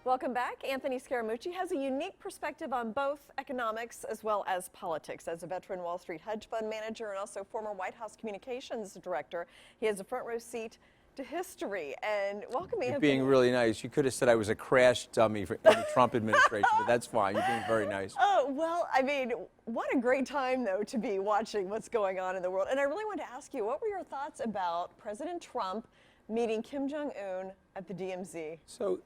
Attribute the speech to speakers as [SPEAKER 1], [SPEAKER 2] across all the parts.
[SPEAKER 1] Welcome back. Anthony Scaramucci has a unique perspective on both economics as well as politics. As a veteran Wall Street hedge fund manager and also former White House communications director, he has a front row seat to history. And welcome, Anthony.
[SPEAKER 2] You're being really nice. You could have said I was a crash dummy for the Trump administration, but that's fine. You're being very nice.
[SPEAKER 1] Oh, well, I mean, what a great time, though, to be watching what's going on in the world. And I really wanted to ask you, what were your thoughts about President Trump meeting Kim Jong-un at the DMZ?
[SPEAKER 2] So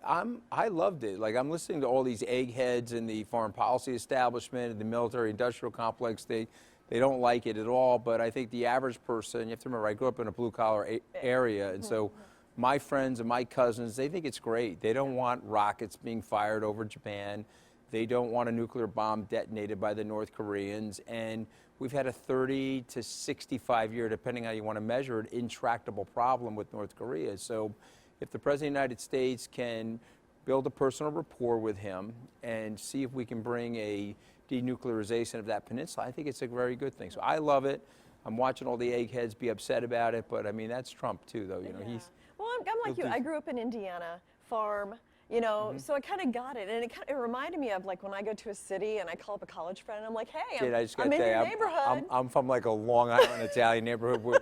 [SPEAKER 2] I loved it. Like, I'm listening to all these eggheads in the foreign policy establishment and the military industrial complex. They don't like it at all, but I think the average person, you have to remember, I grew up in a blue-collar area, and so my friends and my cousins, they think it's great. They don't want rockets being fired over Japan. They don't want a nuclear bomb detonated by the North Koreans, and we've had a 30 to 65 year, depending how you want to measure it, intractable problem with North Korea. So if the President of the United States can build a personal rapport with him and see if we can bring a denuclearization of that peninsula, I think it's a very good thing. So I love it. I'm watching all the eggheads be upset about it, but I mean, that's Trump too, though. You know,
[SPEAKER 1] yeah. Well, I'm like you. I grew up in Indiana, farm. You know, so I kind of got it, and it reminded me of like when I go to a city and I call up a college friend and I'm like, hey, I'm in your neighborhood.
[SPEAKER 2] I'm from like a Long Island Italian neighborhood where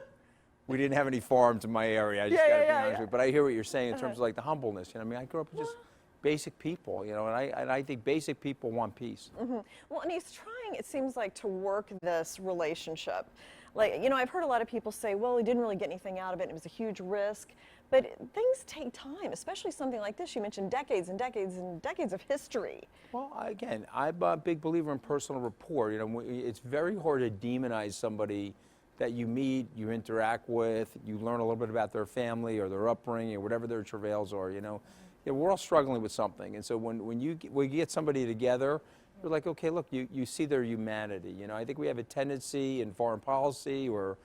[SPEAKER 2] we didn't have any farms in my area. I just got to be honest with you. But I hear what you're saying in terms of like the humbleness. You know, I mean, I grew up with just basic people, you know, and I think basic people want peace.
[SPEAKER 1] Well, and he's trying, it seems like, to work this relationship. Like, you know, I've heard a lot of people say, well, he didn't really get anything out of it. It was a huge risk. But things take time, especially something like this. You mentioned decades and decades and decades of history.
[SPEAKER 2] Well, again, I'm a big believer in personal rapport. You know, it's very hard to demonize somebody that you meet, you interact with, you learn a little bit about their family or their upbringing or whatever their travails are, you know. Yeah, we're all struggling with something. And so when you get somebody together, you're like, okay, look, you see their humanity. You know, I think we have a tendency in foreign policy or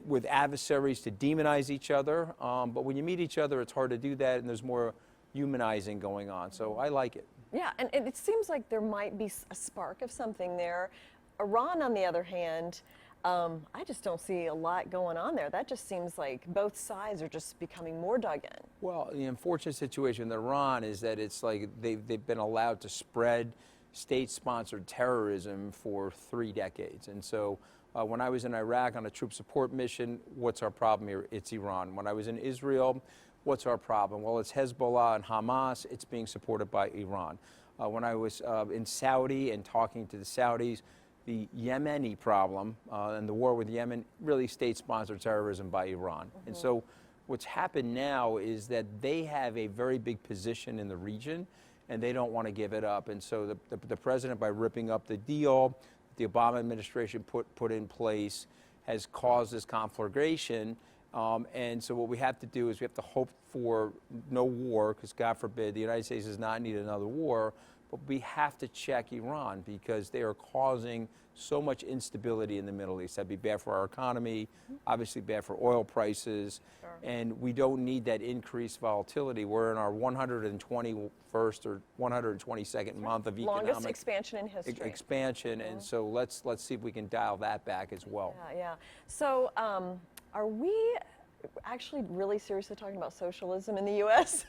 [SPEAKER 2] with adversaries to demonize each other, but when you meet each other, it's hard to do that, and there's more humanizing going on. So I like it.
[SPEAKER 1] Yeah, and it seems like there might be a spark of something there. Iran, on the other hand, I just don't see a lot going on there. That just seems like both sides are just becoming more dug in.
[SPEAKER 2] Well, the unfortunate situation with Iran is that it's like they've been allowed to spread state-sponsored terrorism for 3 decades, and so. When I was in Iraq on a troop support mission, what's our problem here? It's Iran. When I was in Israel, what's our problem? Well, it's Hezbollah and Hamas. It's being supported by Iran. When I was in Saudi and talking to the Saudis, the Yemeni problem and the war with Yemen, really state-sponsored terrorism by Iran. And so what's happened now is that they have a very big position in the region, and they don't want to give it up. And so the president, by ripping up the deal, the Obama administration put in place has caused this conflagration. And so what we have to do is we have to hope for no war, because God forbid, the United States does not need another war, but we have to check Iran because they are causing so much instability in the Middle East. That'd be bad for our economy, obviously bad for oil prices, and we don't need that increased volatility. We're in our 121st or 122nd month of economic
[SPEAKER 1] longest expansion in history.
[SPEAKER 2] And so let's see if we can dial that back as well.
[SPEAKER 1] Yeah. So are we actually really seriously talking about socialism in the U.S.?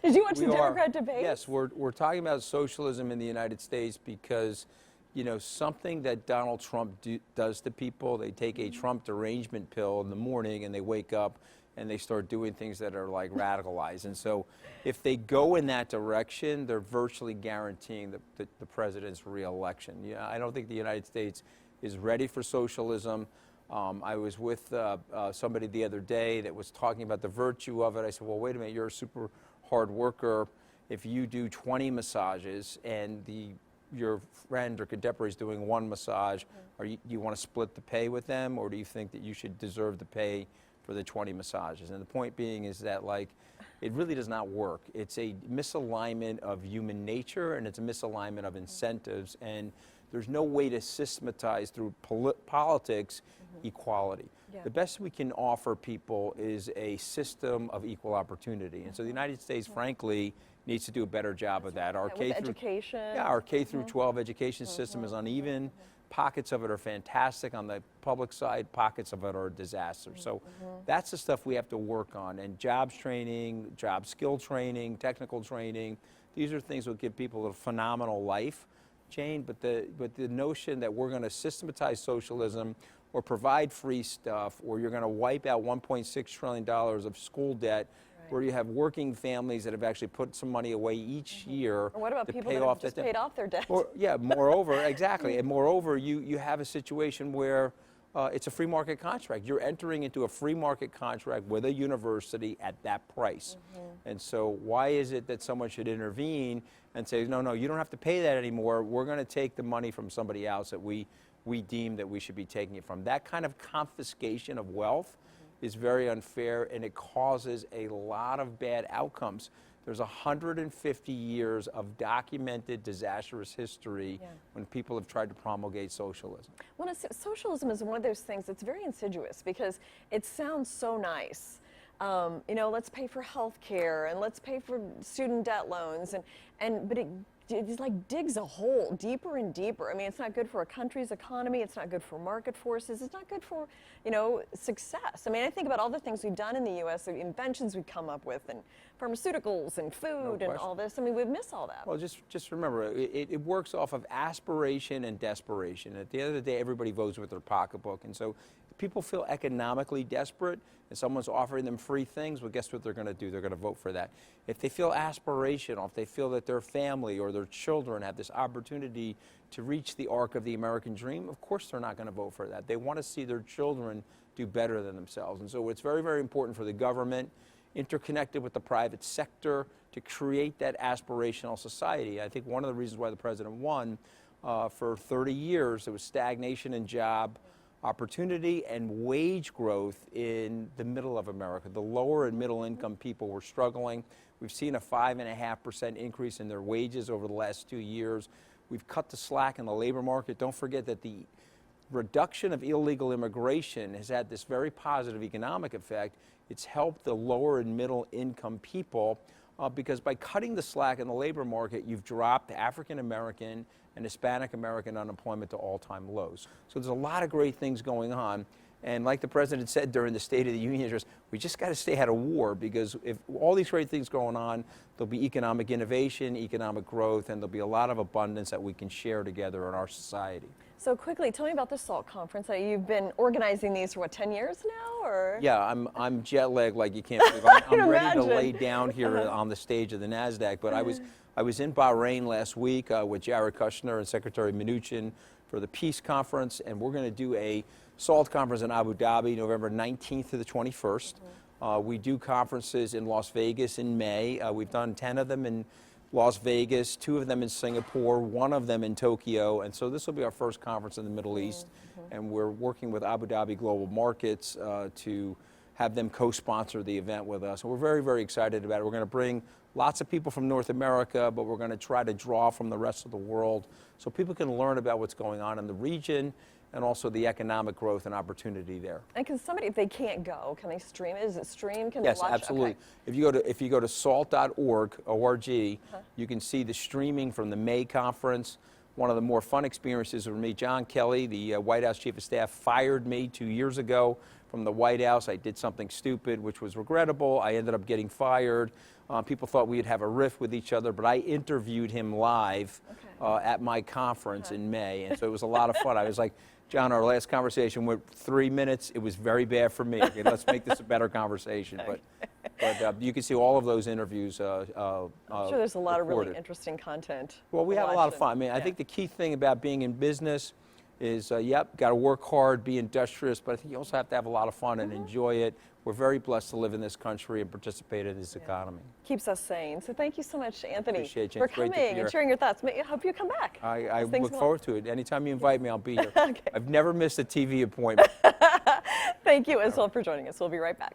[SPEAKER 1] Did you watch the Democrat debates?
[SPEAKER 2] Yes, we're talking about socialism in the United States because, you know, something that Donald Trump does to people, they take a Trump derangement pill in the morning and they wake up and they start doing things that are like radicalized. And so if they go in that direction, they're virtually guaranteeing the president's reelection. Yeah, I don't think the United States is ready for socialism. I was with somebody the other day that was talking about the virtue of it. I said, well, wait a minute, you're a super hard worker. If you do 20 massages and your friend or contemporary is doing 1 massage, do you want to split the pay with them, or do you think that you should deserve the pay for the 20 massages? And the point being is that, like, it really does not work. It's a misalignment of human nature, and it's a misalignment of incentives, and there's no way to systematize through politics equality. The best we can offer people is a system of equal opportunity. And so the United States, frankly, needs to do a better job of that. Our
[SPEAKER 1] education.
[SPEAKER 2] Our K through 12 education system is uneven. pockets of it are fantastic. On the public side, pockets of it are a disaster. So that's the stuff we have to work on. And jobs training, job skill training, technical training, these are things that will give people a phenomenal life, Jane. But the notion that we're going to systematize socialism or provide free stuff, or you're going to wipe out $1.6 trillion of school debt, where you have working families that have actually put some money away each year.
[SPEAKER 1] Or what about
[SPEAKER 2] to
[SPEAKER 1] people
[SPEAKER 2] pay
[SPEAKER 1] that
[SPEAKER 2] off
[SPEAKER 1] have just
[SPEAKER 2] that
[SPEAKER 1] paid off their debt?
[SPEAKER 2] Or, yeah, moreover, exactly. And moreover, you have a situation where it's a free market contract. You're entering into a free market contract with a university at that price. And so why is it that someone should intervene and say, no, no, you don't have to pay that anymore. We're going to take the money from somebody else that we deem that we should be taking it from. That kind of confiscation of wealth is very unfair, and it causes a lot of bad outcomes. There's 150 years of documented disastrous history when people have tried to promulgate socialism.
[SPEAKER 1] Well, socialism is one of those things that's very insidious because it sounds so nice. You know, let's pay for health care and let's pay for student debt loans, but it like digs a hole deeper and deeper. I mean, it's not good for a country's economy. It's not good for market forces. It's not good for, you know, success. I mean, I think about all the things we've done in the U.S., the inventions we've come up with, and pharmaceuticals and food and all this. I mean, we've missed all that.
[SPEAKER 2] Well, just remember, it works off of aspiration and desperation. At the end of the day, everybody votes with their pocketbook. And so if people feel economically desperate and someone's offering them free things, well, guess what they're going to do? They're going to vote for that. If they feel aspirational, if they feel that their family or their children have this opportunity to reach the arc of the American dream, of course they're not going to vote for that. They want to see their children do better than themselves. And so it's very, very important for the government, interconnected with the private sector, to create that aspirational society. I think one of the reasons why the president won, for 30 years, there was stagnation in job opportunity and wage growth in the middle of America. The lower and middle income people were struggling. We've seen a 5.5% increase in their wages over the last 2 years. We've cut the slack in the labor market. Don't forget that the reduction of illegal immigration has had this very positive economic effect. It's helped the lower and middle income people because by cutting the slack in the labor market, you've dropped African American and Hispanic American unemployment to all-time lows. So there's a lot of great things going on. And like the president said during the State of the Union address, we just got to stay out of war, because if all these great things going on, there'll be economic innovation, economic growth, and there'll be a lot of abundance that we can share together in our society.
[SPEAKER 1] So quickly, tell me about the SALT conference. You've been organizing these for what, 10 years now, or?
[SPEAKER 2] Yeah, I'm jet lagged like you can't believe. I'm ready to lay down here on the stage of the Nasdaq. But I was in Bahrain last week with Jared Kushner and Secretary Managin for the Peace Conference, and we're going to do a SALT conference in Abu Dhabi, November 19th to the 21st. We do conferences in Las Vegas in May. We've done 10 of them in Las Vegas, 2 of them in Singapore, 1 of them in Tokyo, and so this will be our first conference in the Middle East, and we're working with Abu Dhabi Global Markets to have them co-sponsor the event with us. And we're very, very excited about it. We're going to bring lots of people from North America, but we're going to try to draw from the rest of the world so people can learn about what's going on in the region and also the economic growth and opportunity there.
[SPEAKER 1] And can somebody, if they can't go, can they stream it? Is it streamed? Can
[SPEAKER 2] Yes,
[SPEAKER 1] they watch?
[SPEAKER 2] Absolutely.
[SPEAKER 1] Okay.
[SPEAKER 2] If you go to salt.org, you can see the streaming from the May conference. One of the more fun experiences for me, John Kelly, the White House Chief of Staff, fired me 2 years ago from the White House. I did something stupid, which was regrettable. I ended up getting fired. People thought we'd have a riff with each other, but I interviewed him live at my conference in May, and so it was a lot of fun. I was like, John, our last conversation went 3 minutes. It was very bad for me. Okay, let's make this a better conversation. But you can see all of those interviews. I'm
[SPEAKER 1] sure there's a lot of really interesting content.
[SPEAKER 2] Well, we have a lot of fun. I mean, I think the key thing about being in business is, got to work hard, be industrious, but I think you also have to have a lot of fun and enjoy it. We're very blessed to live in this country and participate in this economy.
[SPEAKER 1] Keeps us sane. So thank you so much, Anthony,
[SPEAKER 2] Appreciate you.
[SPEAKER 1] for
[SPEAKER 2] It's great to
[SPEAKER 1] coming
[SPEAKER 2] be
[SPEAKER 1] and
[SPEAKER 2] here.
[SPEAKER 1] sharing your thoughts. I hope you come back.
[SPEAKER 2] I look forward to it. Anytime you invite me, I'll be here.
[SPEAKER 1] Okay.
[SPEAKER 2] I've never missed a TV appointment.
[SPEAKER 1] Thank you as well for joining us. We'll be right back.